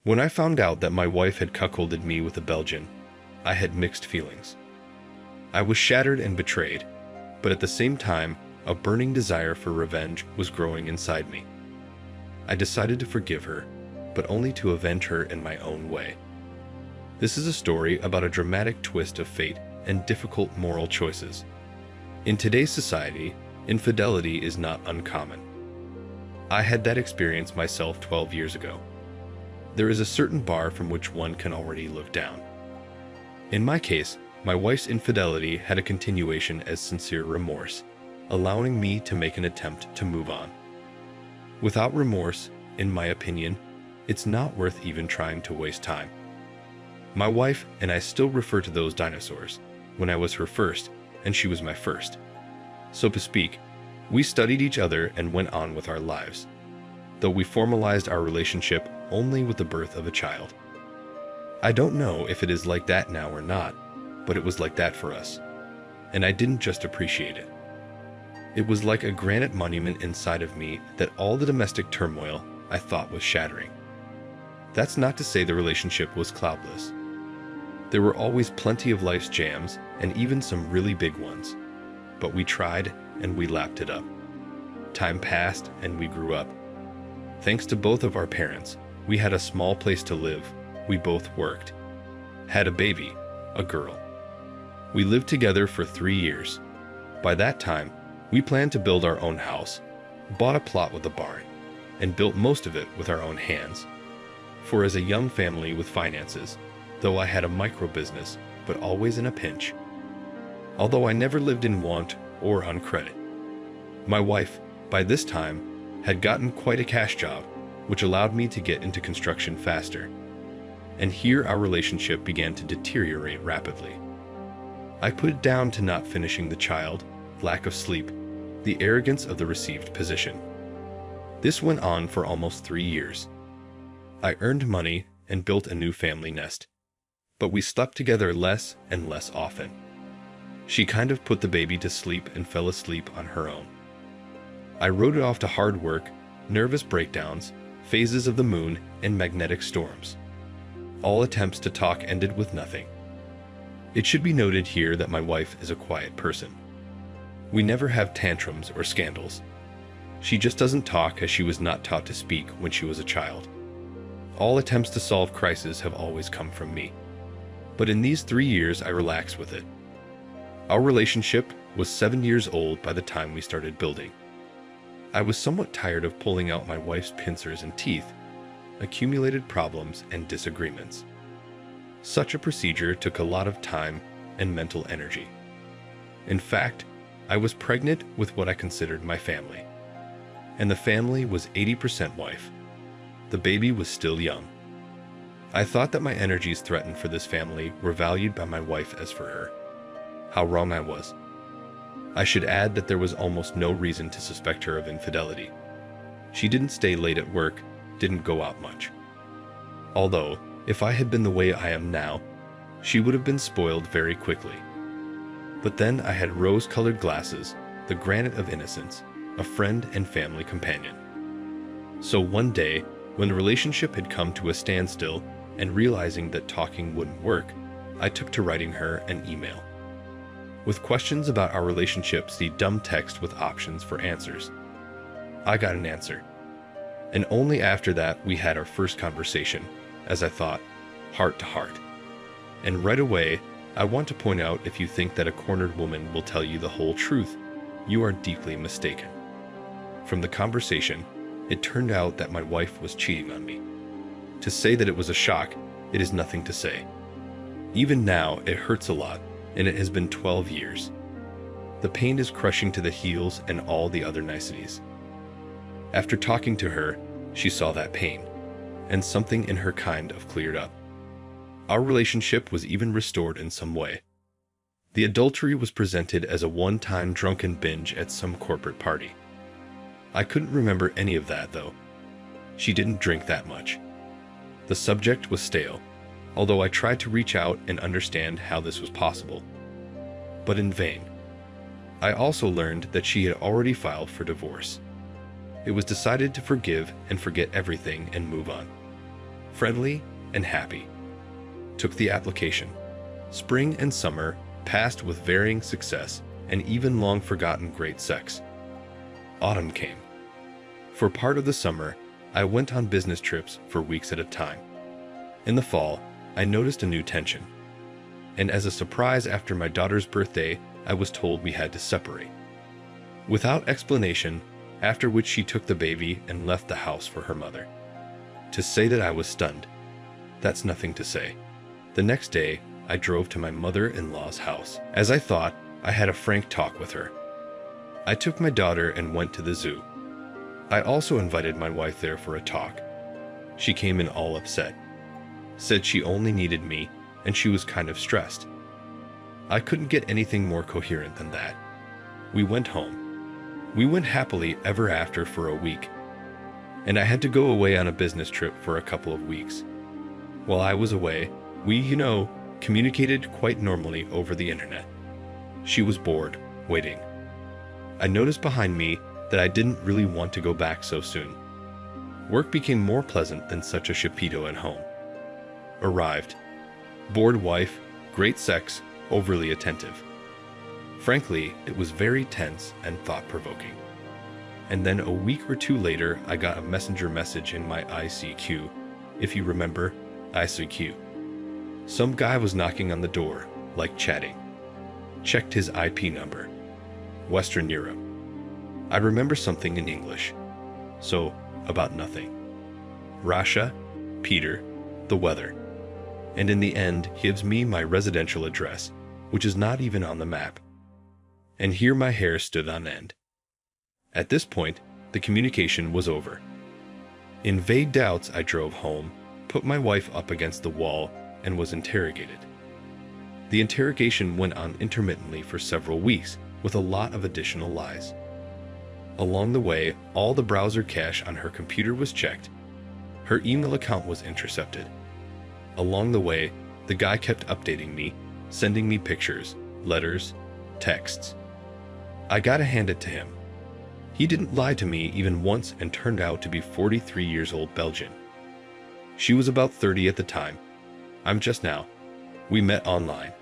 When I found out that my wife had cuckolded me with a Belgian, I had mixed feelings. I was shattered and betrayed, but at the same time, a burning desire for revenge was growing inside me. I decided to forgive her, but only to avenge her in my own way. This is a story about a dramatic twist of fate and difficult moral choices. In today's society, infidelity is not uncommon. I had that experience myself 12 years ago. There is a certain bar from which one can already look down. In my case, my wife's infidelity had a continuation as sincere remorse, allowing me to make an attempt to move on. Without remorse, in my opinion, it's not worth even trying to waste time. My wife and I still refer to those dinosaurs, when I was her first and she was my first. So to speak, we studied each other and went on with our lives, though we formalized our relationship only with the birth of a child. I don't know if it is like that now or not, but it was like that for us, and I didn't just appreciate it. It was like a granite monument inside of me that all the domestic turmoil I thought was shattering. That's not to say the relationship was cloudless. There were always plenty of life's jams and even some really big ones, but we tried and we lapped it up. Time passed and we grew up. Thanks to both of our parents, we had a small place to live, we both worked, had a baby, a girl. We lived together for 3 years. By that time, we planned to build our own house, bought a plot with a barn, and built most of it with our own hands. For as a young family with finances, though I had a micro business, but always in a pinch. Although I never lived in want or on credit. My wife, by this time, had gotten quite a cash job, which allowed me to get into construction faster. And here our relationship began to deteriorate rapidly. I put it down to not finishing the child, lack of sleep, the arrogance of the received position. This went on for almost 3 years. I earned money and built a new family nest. But we slept together less and less often. She kind of put the baby to sleep and fell asleep on her own. I wrote it off to hard work, nervous breakdowns, phases of the moon, and magnetic storms. All attempts to talk ended with nothing. It should be noted here that my wife is a quiet person. We never have tantrums or scandals. She just doesn't talk as she was not taught to speak when she was a child. All attempts to solve crises have always come from me. But in these 3 years, I relaxed with it. Our relationship was 7 years old by the time we started building. I was somewhat tired of pulling out my wife's pincers and teeth, accumulated problems and disagreements. Such a procedure took a lot of time and mental energy. In fact, I was pregnant with what I considered my family. And the family was 80% wife. The baby was still young. I thought that my energies threatened for this family were valued by my wife as for her. How wrong I was. I should add that there was almost no reason to suspect her of infidelity. She didn't stay late at work, didn't go out much. Although, if I had been the way I am now, she would have been spoiled very quickly. But then I had rose-colored glasses, the granite of innocence, a friend and family companion. So one day, when the relationship had come to a standstill and realizing that talking wouldn't work, I took to writing her an email. With questions about our relationship, see dumb text with options for answers. I got an answer. And only after that we had our first conversation, as I thought, heart to heart. And right away, I want to point out, if you think that a cornered woman will tell you the whole truth, you are deeply mistaken. From the conversation, it turned out that my wife was cheating on me. To say that it was a shock, it is nothing to say. Even now, it hurts a lot, and it has been 12 years. The pain is crushing to the heels and all the other niceties. After talking to her, she saw that pain, and something in her kind of cleared up. Our relationship was even restored in some way. The adultery was presented as a one-time drunken binge at some corporate party. I couldn't remember any of that, though. She didn't drink that much. The subject was stale, although I tried to reach out and understand how this was possible. But in vain. I also learned that she had already filed for divorce. It was decided to forgive and forget everything and move on. friendly, and happy. Took the application. Spring and summer passed with varying success and even long-forgotten great sex. Autumn came. For part of the summer, I went on business trips for weeks at a time. In the fall, I noticed a new tension. And as a surprise after my daughter's birthday, I was told we had to separate. Without explanation, after which she took the baby and left the house for her mother. To say that I was stunned, that's nothing to say. The next day, I drove to my mother-in-law's house. As I thought, I had a frank talk with her. I took my daughter and went to the zoo. I also invited my wife there for a talk. She came in all upset. Said she only needed me, and she was kind of stressed. I couldn't get anything more coherent than that. We went home. We went happily ever after for a week. And I had to go away on a business trip for a couple of weeks. While I was away, we, communicated quite normally over the internet. She was bored, waiting. I noticed behind me that I didn't really want to go back so soon. Work became more pleasant than such a chapito at home. Arrived. Bored wife, great sex, overly attentive. Frankly, it was very tense and thought-provoking. And then a week or two later, I got a messenger message in my ICQ. If you remember, ICQ. Some guy was knocking on the door, like chatting. Checked his IP number. Western Europe. I remember something in English. So, about nothing. Russia, Peter, the weather. And in the end, gives me my residential address, which is not even on the map. And here my hair stood on end. At this point, the communication was over. In vague doubts, I drove home, put my wife up against the wall, and was interrogated. The interrogation went on intermittently for several weeks, with a lot of additional lies. Along the way, all the browser cache on her computer was checked. Her email account was intercepted. Along the way, the guy kept updating me, sending me pictures, letters, texts. I gotta hand it to him. He didn't lie to me even once and turned out to be 43 years old Belgian. She was about 30 at the time. I'm just now. We met online.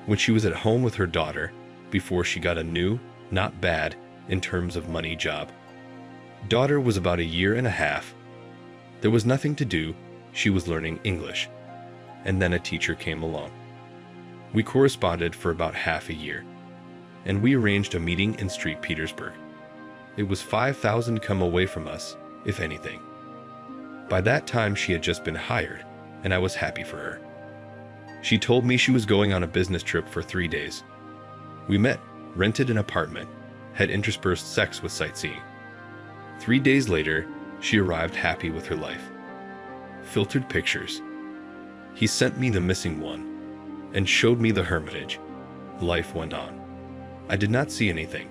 When she was at home with her daughter, before she got a new, not bad, in terms of money job. Daughter was about a year and a half. There was nothing to do, she was learning English. And then a teacher came along. We corresponded for about half a year. And we arranged a meeting in St. Petersburg. It was 5,000 come away from us, if anything. By that time she had just been hired, and I was happy for her. She told me she was going on a business trip for 3 days. We met, rented an apartment, had interspersed sex with sightseeing. 3 days later, she arrived happy with her life. Filtered pictures. He sent me the missing one, and showed me the hermitage. Life went on. I did not see anything.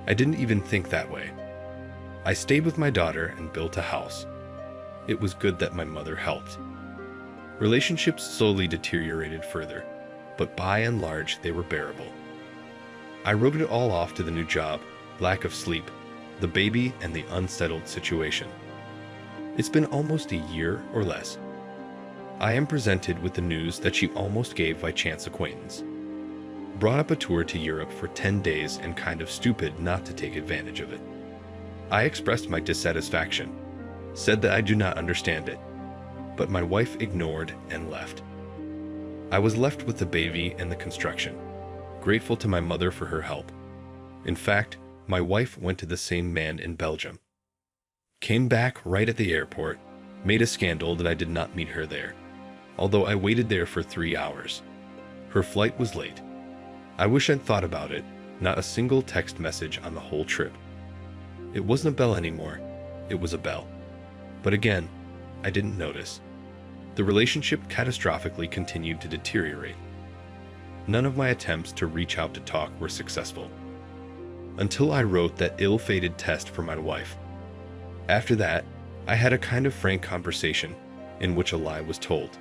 I didn't even think that way. I stayed with my daughter and built a house. It was good that my mother helped. Relationships slowly deteriorated further, but by and large they were bearable. I wrote it all off to the new job, lack of sleep, the baby, and the unsettled situation. It's been almost a year or less. I am presented with the news that she almost gave by chance acquaintance. Brought up a tour to Europe for 10 days and kind of stupid not to take advantage of it. I expressed my dissatisfaction, said that I do not understand it, but my wife ignored and left. I was left with the baby and the construction, grateful to my mother for her help. In fact, my wife went to the same man in Belgium. Came back right at the airport, made a scandal that I did not meet her there, although I waited there for 3 hours. Her flight was late. I wish I'd thought about it, not a single text message on the whole trip. It wasn't a bell anymore, it was a bell. But again, I didn't notice. The relationship catastrophically continued to deteriorate. None of my attempts to reach out to talk were successful. Until I wrote that ill-fated test for my wife. After that, I had a kind of frank conversation in which a lie was told.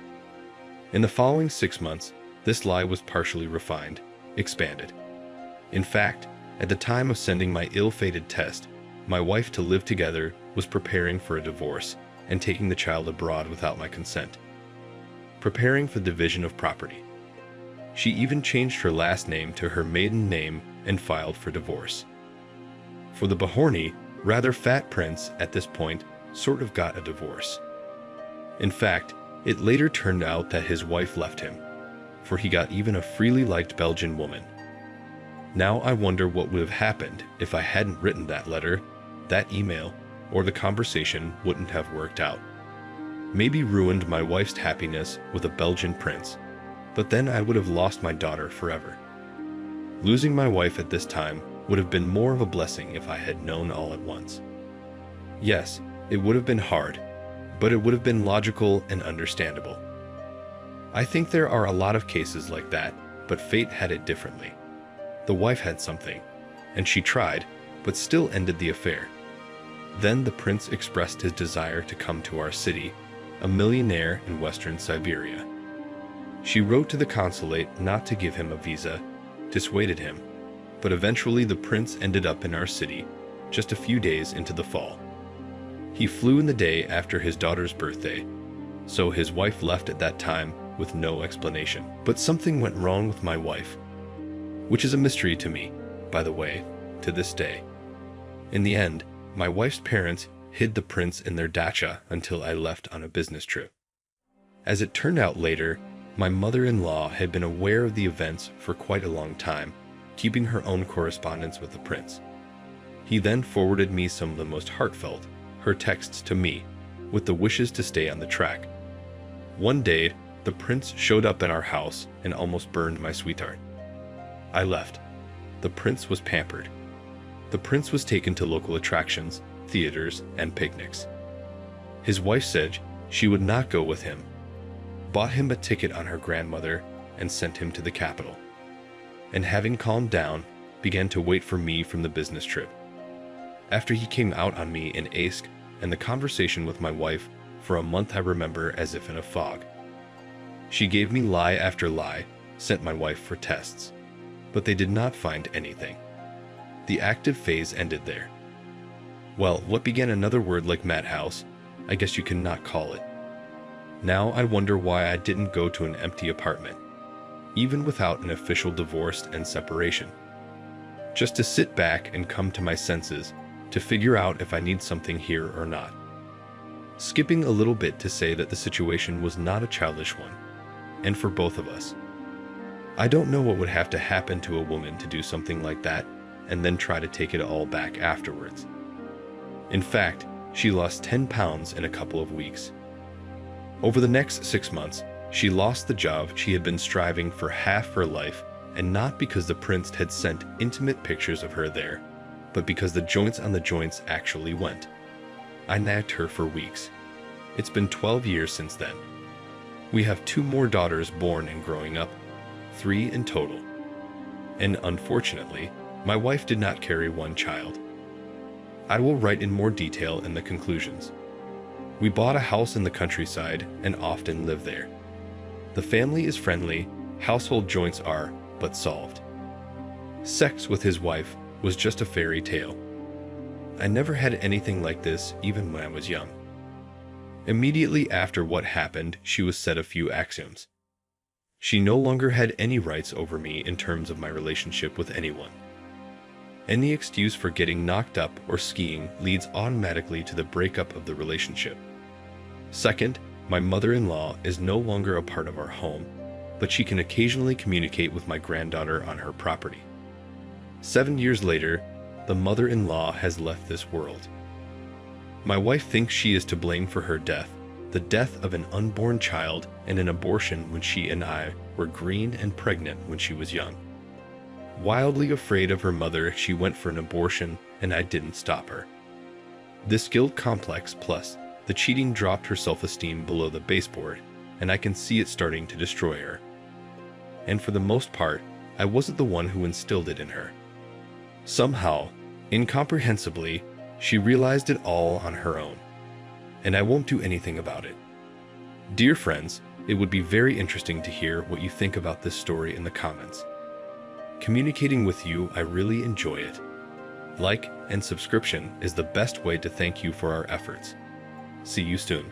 In the following 6 months, this lie was partially refined, expanded. In fact, at the time of sending my ill-fated test, my wife to live together was preparing for a divorce, and taking the child abroad without my consent, preparing for the division of property. She even changed her last name to her maiden name and filed for divorce. For the Bahorny, rather fat prince at this point sort of got a divorce. In fact, it later turned out that his wife left him, for he got even a freely liked Belgian woman. Now I wonder what would have happened if I hadn't written that letter, that email, or the conversation wouldn't have worked out. Maybe ruined my wife's happiness with a Belgian prince, but then I would have lost my daughter forever. Losing my wife at this time would have been more of a blessing if I had known all at once. Yes, it would have been hard, but it would have been logical and understandable. I think there are a lot of cases like that, but fate had it differently. The wife had something, and she tried, but still ended the affair. Then the prince expressed his desire to come to our city, a millionaire in western Siberia. She wrote to the consulate not to give him a visa, dissuaded him, but eventually the prince ended up in our city just a few days into the fall. He flew in the day after his daughter's birthday, so his wife left at that time with no explanation. But something went wrong with my wife, which is a mystery to me, by the way, to this day. In the end, my wife's parents hid the prince in their dacha until I left on a business trip. As it turned out later, my mother-in-law had been aware of the events for quite a long time, keeping her own correspondence with the prince. He then forwarded me some of the most heartfelt, her texts to me, with the wishes to stay on the track. One day, the prince showed up at our house and almost burned my sweetheart. I left. The prince was pampered. The prince was taken to local attractions, theaters, and picnics. His wife said she would not go with him, bought him a ticket on her grandmother, and sent him to the capital. And having calmed down, began to wait for me from the business trip. After he came out on me in Ask and the conversation with my wife, for a month I remember as if in a fog. She gave me lie after lie, sent my wife for tests, but they did not find anything. The active phase ended there. Well, what began another word like madhouse, I guess you cannot call it. Now I wonder why I didn't go to an empty apartment, even without an official divorce and separation, just to sit back and come to my senses, to figure out if I need something here or not. Skipping a little bit to say that the situation was not a childish one, and for both of us. I don't know what would have to happen to a woman to do something like that and then try to take it all back afterwards. In fact, she lost 10 pounds in a couple of weeks. Over the next 6 months, she lost the job she had been striving for half her life, and not because the prince had sent intimate pictures of her there, but because the joints on the joints actually went. I nagged her for weeks. It's been 12 years since then. We have 2 more daughters born and growing up, 3 in total. And unfortunately, my wife did not carry 1 child. I will write in more detail in the conclusions. We bought a house in the countryside and often live there. The family is friendly, household joints are, but solved. Sex with his wife was just a fairy tale. I never had anything like this even when I was young. Immediately after what happened, she was set a few axioms. She no longer had any rights over me in terms of my relationship with anyone. Any excuse for getting knocked up or skiing leads automatically to the breakup of the relationship. Second, my mother-in-law is no longer a part of our home, but she can occasionally communicate with my granddaughter on her property. 7 years later, the mother-in-law has left this world. My wife thinks she is to blame for her death, the death of an unborn child and an abortion when she and I were green and pregnant when she was young. Wildly afraid of her mother, she went for an abortion and I didn't stop her. This guilt complex plus the cheating dropped her self-esteem below the baseboard, and I can see it starting to destroy her. And for the most part, I wasn't the one who instilled it in her. Somehow, incomprehensibly, she realized it all on her own, and I won't do anything about it. Dear friends, it would be very interesting to hear what you think about this story in the comments. Communicating with you, I really enjoy it. Like and subscription is the best way to thank you for our efforts. See you soon.